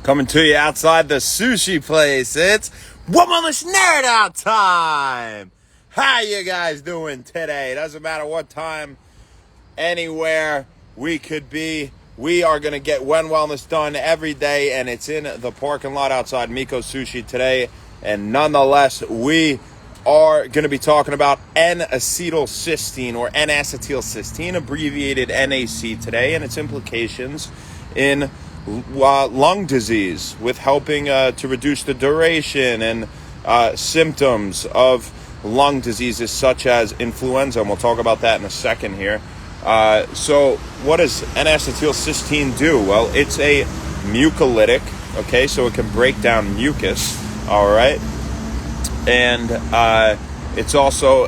Coming to you outside the sushi place. It's One Wellness Nerd Out time. How you guys doing today? Doesn't matter what time, anywhere we could be. We are going to get One Wellness done every day, and it's in the parking lot outside Miko Sushi today. And nonetheless, we are going to be talking about N-acetylcysteine or N-acetylcysteine, abbreviated NAC today, and its implications in lung disease, with helping to reduce the duration and symptoms of lung diseases such as influenza, and we'll talk about that in a second here. So what does N-acetylcysteine do? Well, it's a mucolytic, okay, so it can break down mucus, all right, and it's also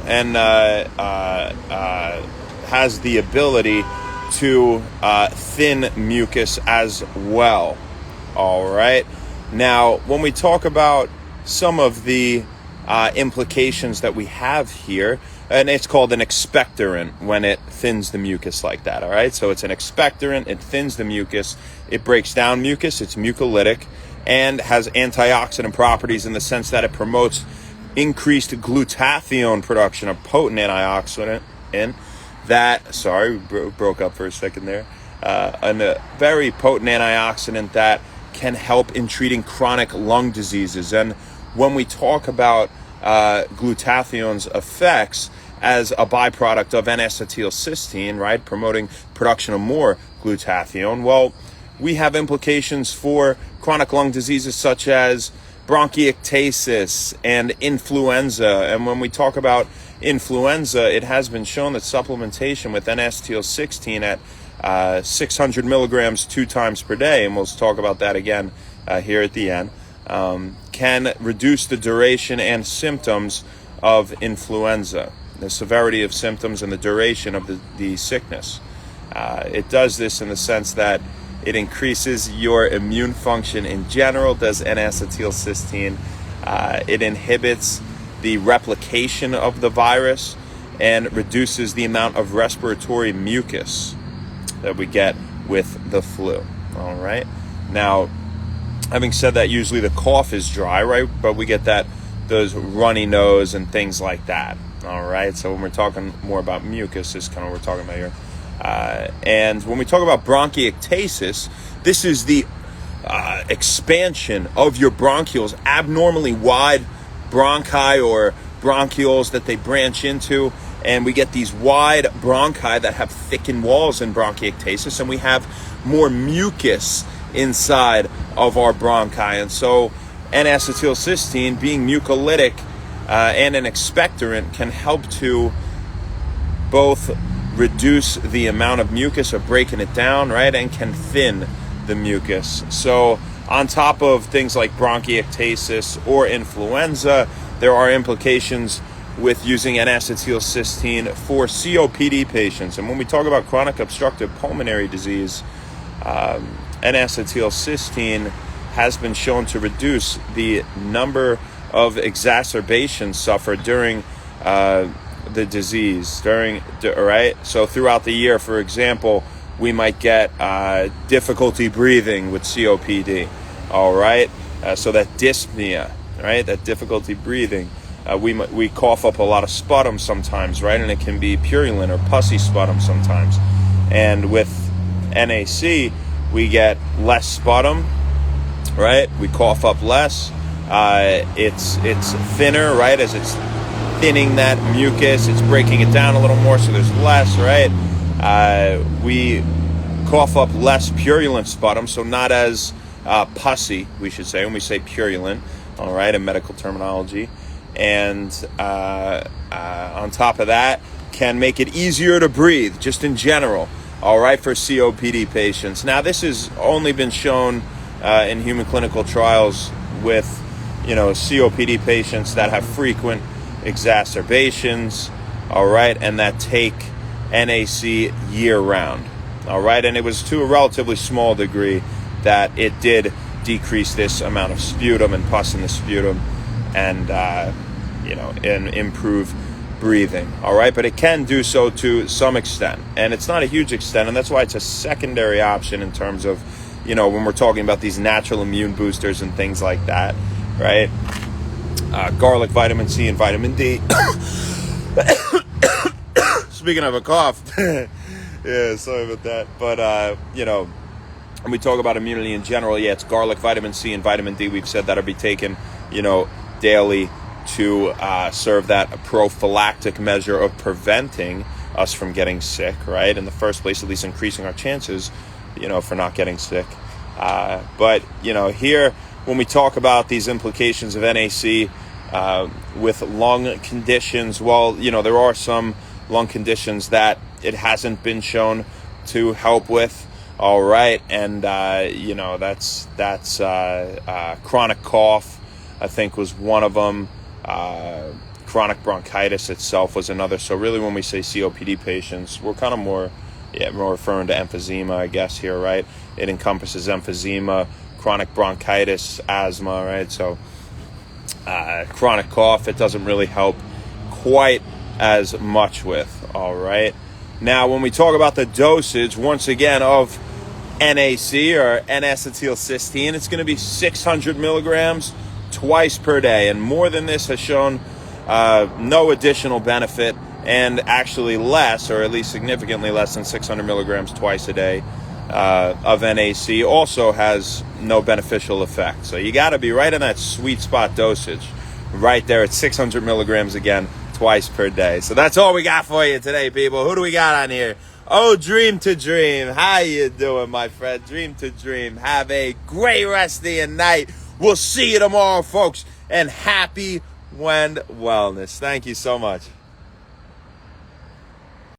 has the ability to thin mucus as well. All right. Now, when we talk about some of the implications that we have here, and it's called an expectorant when it thins the mucus like that. All right. So it's an expectorant. It thins the mucus. It breaks down mucus. It's mucolytic and has antioxidant properties in the sense that it promotes increased glutathione production, a potent antioxidant broke up for a second there. A very potent antioxidant that can help in treating chronic lung diseases. And when we talk about glutathione's effects as a byproduct of N-acetylcysteine, right, promoting production of more glutathione, well, we have implications for chronic lung diseases such as bronchiectasis and influenza. And when we talk about influenza, it has been shown that supplementation with N-acetylcysteine at 600 milligrams 2 times per day, and we'll talk about that again here at the end, can reduce the duration and symptoms of influenza, the severity of symptoms and the duration of the sickness. It does this in the sense that it increases your immune function in general, does N-acetylcysteine. It inhibits the replication of the virus and reduces the amount of respiratory mucus that we get with the flu. All right. Now, having said that, usually the cough is dry, right? But we get those runny nose and things like that. All right. So when we're talking more about mucus, this is kind of what we're talking about here. And when we talk about bronchiectasis, this is the expansion of your bronchioles, abnormally wide bronchi or bronchioles that they branch into, and we get these wide bronchi that have thickened walls in bronchiectasis, and we have more mucus inside of our bronchi. And so N-acetylcysteine, being mucolytic and an expectorant, can help to both reduce the amount of mucus or breaking it down, right, and can thin the mucus. So on top of things like bronchiectasis or influenza, there are implications with using N-acetylcysteine for COPD patients. And when we talk about chronic obstructive pulmonary disease, N-acetylcysteine has been shown to reduce the number of exacerbations suffered during the disease, right? So throughout the year, for example, we might get difficulty breathing with COPD, all right? So that dyspnea, right? That difficulty breathing. We cough up a lot of sputum sometimes, right? And it can be purulent or pussy sputum sometimes. And with NAC, we get less sputum, right? We cough up less. It's thinner, right? As it's thinning that mucus, it's breaking it down a little more, so there's less, right? We cough up less purulent sputum, so not as pussy, we should say, when we say purulent, all right, in medical terminology. And on top of that, can make it easier to breathe, just in general, all right, for COPD patients. Now, this has only been shown in human clinical trials with, COPD patients that have frequent exacerbations, all right, and that take NAC year-round, all right, and it was to a relatively small degree that it did decrease this amount of sputum and pus in the sputum and, and improve breathing, all right, but it can do so to some extent, and it's not a huge extent, and that's why it's a secondary option in terms of when we're talking about these natural immune boosters and things like that, right? Garlic, vitamin C, and vitamin D. Speaking of a cough, yeah, sorry about that. But, when we talk about immunity in general, it's garlic, vitamin C, and vitamin D. We've said that'll be taken, daily to serve that prophylactic measure of preventing us from getting sick, right? In the first place, at least increasing our chances, for not getting sick. But here, when we talk about these implications of NAC with lung conditions, well, there are some lung conditions that it hasn't been shown to help with. All right, and that's chronic cough, I think, was one of them. Chronic bronchitis itself was another. So really, when we say COPD patients, we're kind of more referring to emphysema, I guess, here, right? It encompasses emphysema, chronic bronchitis, asthma, right? So chronic cough, it doesn't really help quite as much with, all right? Now, when we talk about the dosage, once again, of NAC or N-acetylcysteine, it's going to be 600 milligrams twice per day. And more than this has shown no additional benefit, and actually less, or at least significantly less than 600 milligrams twice a day of NAC also has no beneficial effect. So you got to be right in that sweet spot dosage, right there at 600 milligrams again, twice per day. So that's all we got for you today, people. Who do we got on here? Oh, Dream to Dream. How you doing, my friend? Dream to Dream. Have a great rest of your night. We'll see you tomorrow, folks. And happy Wellness. Thank you so much.